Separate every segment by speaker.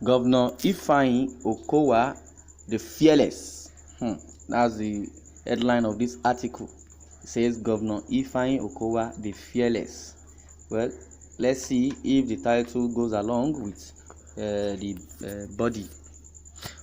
Speaker 1: Governor Ifeanyi Okowa, the fearless. That's the headline of this article. It says Governor Ifeanyi Okowa, the fearless. Well, let's see if the title goes along with the body.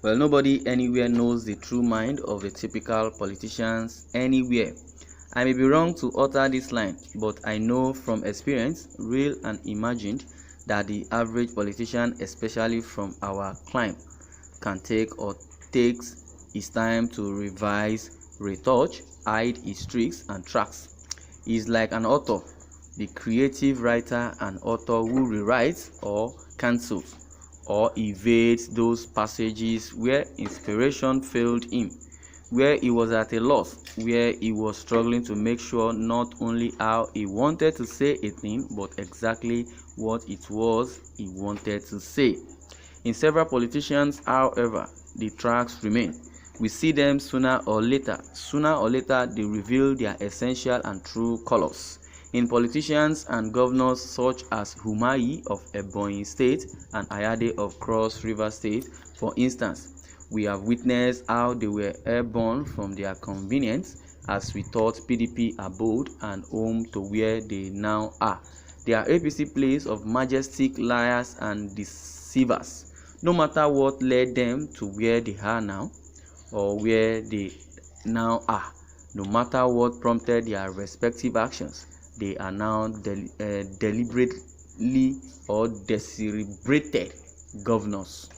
Speaker 1: Well, nobody anywhere knows the true mind of the typical politicians anywhere. I may be wrong to utter this line, but I know from experience, real and imagined, that the average politician, especially from our clime, can take or takes his time to revise, retouch, hide his tricks and tracks. He is like an author, the creative writer and author who rewrites or cancels or evades those passages where inspiration failed him, where he was at a loss, where he was struggling to make sure not only how he wanted to say a thing, but exactly what it was he wanted to say. In several politicians, however, the tracks remain. We see them sooner or later. Sooner or later, they reveal their essential and true colors. In politicians and governors such as Umahi of Ebonyi State and Ayade of Cross River State, for instance, we have witnessed how they were airborne from their convenience as we thought PDP abode and home to where they now are. They are APC place of majestic liars and deceivers. No matter what led them to where they are now or where they now are, no matter what prompted their respective actions, they are now deliberately or decerebrated governors.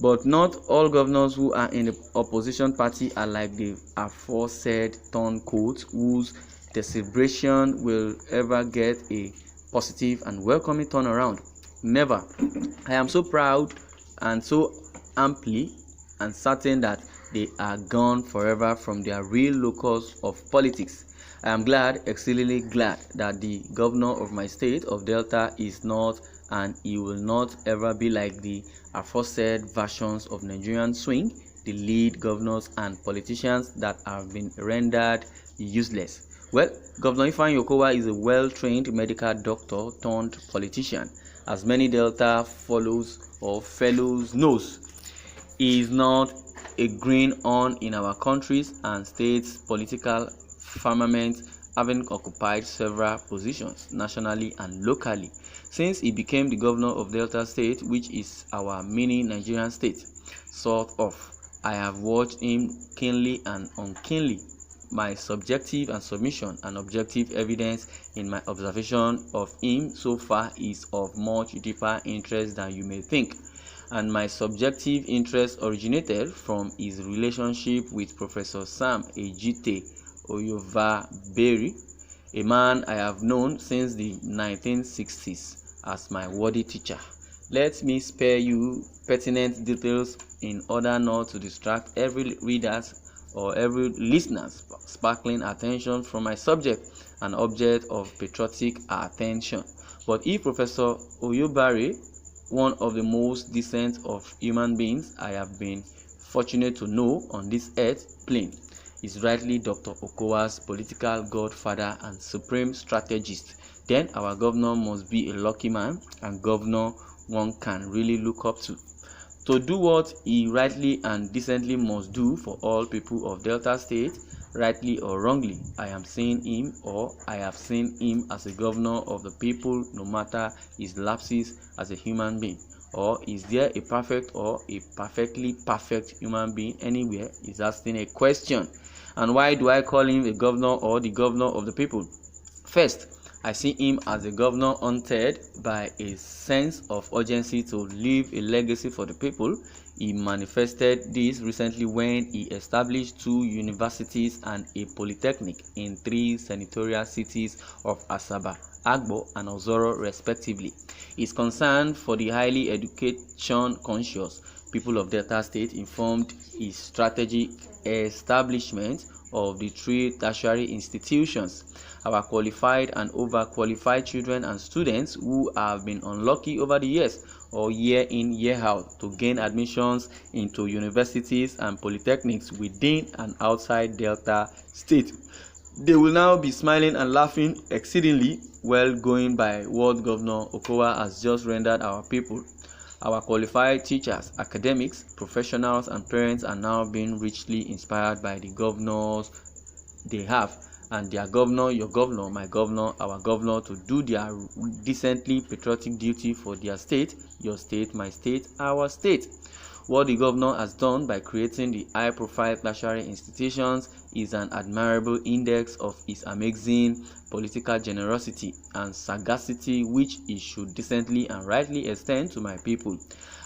Speaker 1: But not all governors who are in the opposition party are like the aforesaid turncoats whose decerebration will ever get a positive and welcoming turnaround. Never. I am so proud and so amply and certain that they are gone forever from their real locus of politics. I am glad, exceedingly glad, that the governor of my state of Delta is not and he will not ever be like the aforesaid versions of Nigerian swing, the lead governors and politicians that have been rendered useless. Well, Governor Ifeanyi Okowa is a well-trained medical doctor turned politician. As many Delta follows or fellows knows, he is not a green horn in our country's and state's political firmament, having occupied several positions nationally and locally since he became the governor of Delta State, which is our mini Nigerian state. Sort of. I have watched him keenly and unkeenly. My subjective and submission and objective evidence in my observation of him so far is of much deeper interest than you may think. And my subjective interest originated from his relationship with Professor Sam Ejite Oyovaberi, a man I have known since the 1960s as my worthy teacher. Let me spare you pertinent details in order not to distract every reader's or every listener's sparkling attention from my subject and object of patriotic attention. But if Professor Oyobari, one of the most decent of human beings I have been fortunate to know on this earth plane, is rightly Dr. Okowa's political godfather and supreme strategist, then our governor must be a lucky man and governor one can really look up to do what he rightly and decently must do for all people of Delta State, rightly or wrongly. I am seeing him, or I have seen him, as a governor of the people, no matter his lapses as a human being. Or is there a perfect or a perfectly perfect human being anywhere? Is asking a question. And why do I call him a governor or the governor of the people? First, I see him as a governor haunted by a sense of urgency to leave a legacy for the people. He manifested this recently when he established 2 universities and a polytechnic in 3 senatorial cities of Asaba, Agbo, and Ozoro respectively. His concern for the highly education-conscious people of Delta State informed his strategic establishment of the 3 tertiary institutions. Our qualified and overqualified children and students who have been unlucky over the years or year in, year out to gain admissions into universities and polytechnics within and outside Delta State. They will now be smiling and laughing exceedingly well, going by what Governor Okowa has just rendered our people. Our qualified teachers, academics, professionals, and parents are now being richly inspired by the governors they have, and their governor, your governor, my governor, our governor, to do their decently patriotic duty for their state, your state, my state, our state. What the governor has done by creating the high-profile tertiary institutions is an admirable index of his amazing political generosity and sagacity, which he should decently and rightly extend to my people.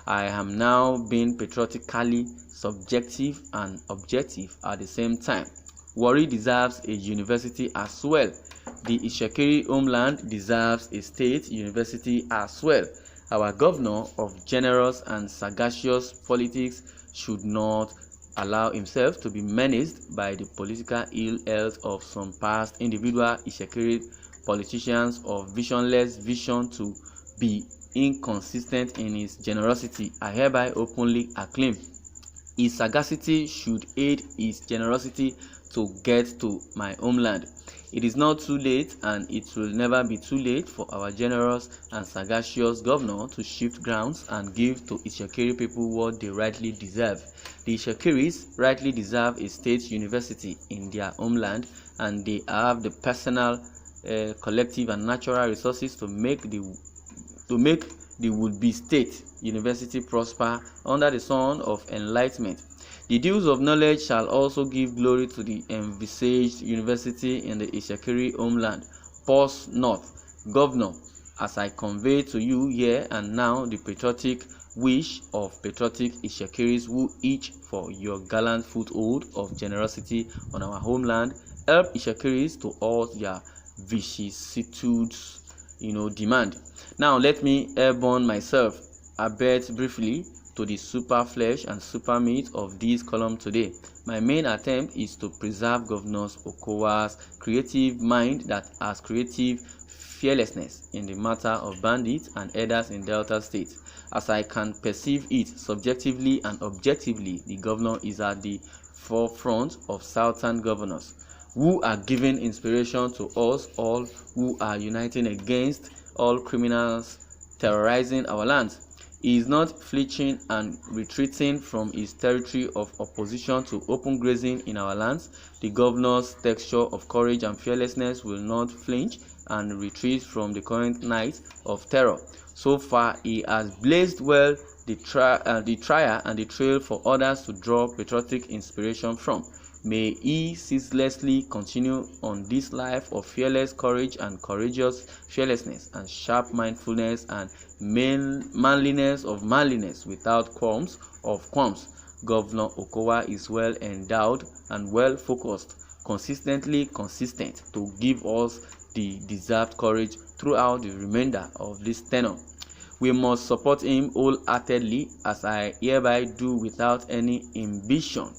Speaker 1: I am now being patriotically subjective and objective at the same time. Warri deserves a university as well. The Ishekiri homeland deserves a state university as well. Our governor of generous and sagacious politics should not allow himself to be menaced by the political ill health of some past individual Ishekiri politicians of visionless vision to be inconsistent in his generosity. I hereby openly acclaim his sagacity should aid his generosity to get to my homeland. It is not too late, and it will never be too late for our generous and sagacious governor to shift grounds and give to Ishekiri people what they rightly deserve. The Ishekiris rightly deserve a state university in their homeland, and they have the personal, collective, and natural resources to make the would-be state university prosper under the sun of enlightenment. The dews of knowledge shall also give glory to the envisaged university in the Ishekiri homeland. Pause not, Governor, as I convey to you here and now the patriotic wish of patriotic Ishekiris who each for your gallant foothold of generosity on our homeland help Ishekiris to all their vicissitudes, demand. Now let me airborne myself a bit briefly to the super flesh and super meat of this column today. My main attempt is to preserve Governor Okowa's creative mind that has creative fearlessness in the matter of bandits and herders in Delta State. As I can perceive it subjectively and objectively, the governor is at the forefront of southern governors who are giving inspiration to us all, who are uniting against all criminals terrorizing our lands. He is not flinching and retreating from his territory of opposition to open grazing in our lands. The governor's texture of courage and fearlessness will not flinch and retreat from the current night of terror. So far, he has blazed well the trial and the trail for others to draw patriotic inspiration from. May he ceaselessly continue on this life of fearless courage and courageous fearlessness and sharp mindfulness and manliness of manliness without qualms of qualms. Governor Okowa is well endowed and well focused, consistently consistent to give us the deserved courage throughout the remainder of this tenure. We must support him wholeheartedly, as I hereby do without any ambition.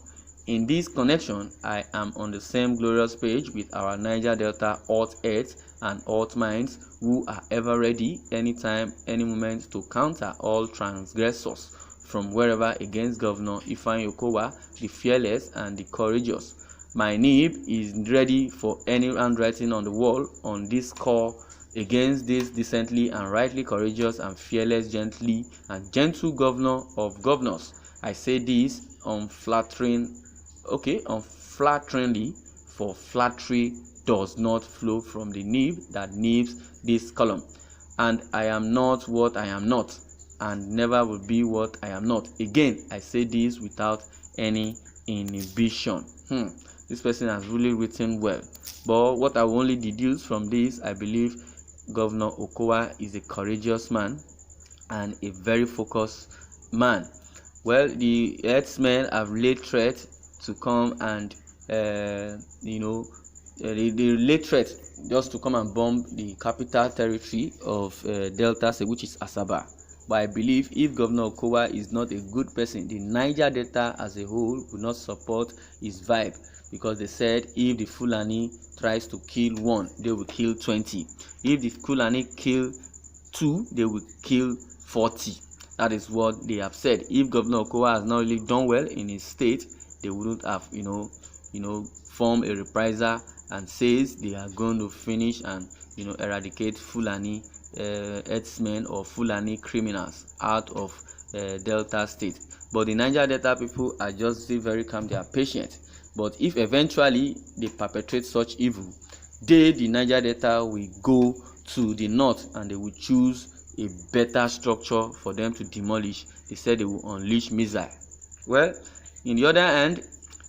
Speaker 1: In this connection, I am on the same glorious page with our Niger Delta alt heads and alt minds who are ever ready, anytime, any moment, to counter all transgressors from wherever against Governor Ifeanyi Okowa, the fearless and the courageous. My nib is ready for any handwriting on the wall on this score against this decently and rightly courageous and fearless, gently and gentle governor of governors. I say this unflatteringly, for flattery does not flow from the nib that nibs this column, and I am not what I am not, and never will be what I am not. Again, I say this without any inhibition. This person has really written well, but what I will only deduce from this, I believe Governor Okowa is a courageous man and a very focused man. Well, the herdsmen have laid threat to come and they laid threat just to come and bomb the capital territory of Delta State, which is Asaba. But I believe if Governor Okowa is not a good person, the Niger Delta as a whole will not support his vibe, because they said if the Fulani tries to kill one, they will kill 20. If the Fulani kill 2, they will kill 40. That is what they have said. If Governor Okowa has not really done well in his state, they wouldn't have, formed a reprisal and says they are going to finish and, eradicate Fulani herdsmen or Fulani criminals out of Delta State. But the Niger Delta people are just still very calm, they are patient. But if eventually they perpetrate such evil, the Niger Delta will go to the north and they will choose a better structure for them to demolish. They said they will unleash missile. Well, in the other hand,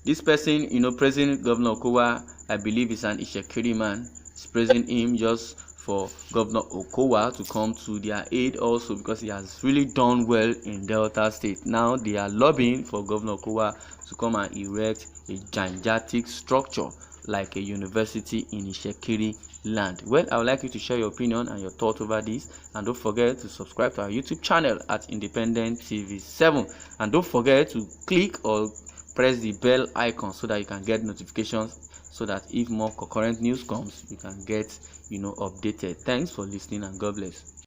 Speaker 1: this person, praising Governor Okowa, I believe is an Ishekiri man. He's praising him just for Governor Okowa to come to their aid also, because he has really done well in Delta State. Now they are lobbying for Governor Okowa to come and erect a gigantic structure like a university in Ishekiri land. Well, I would like you to share your opinion and your thoughts over this, and don't forget to subscribe to our YouTube channel at Independent TV 7, and don't forget to click or press the bell icon so that you can get notifications, so that if more current news comes, you can get updated. Thanks for listening, and God bless.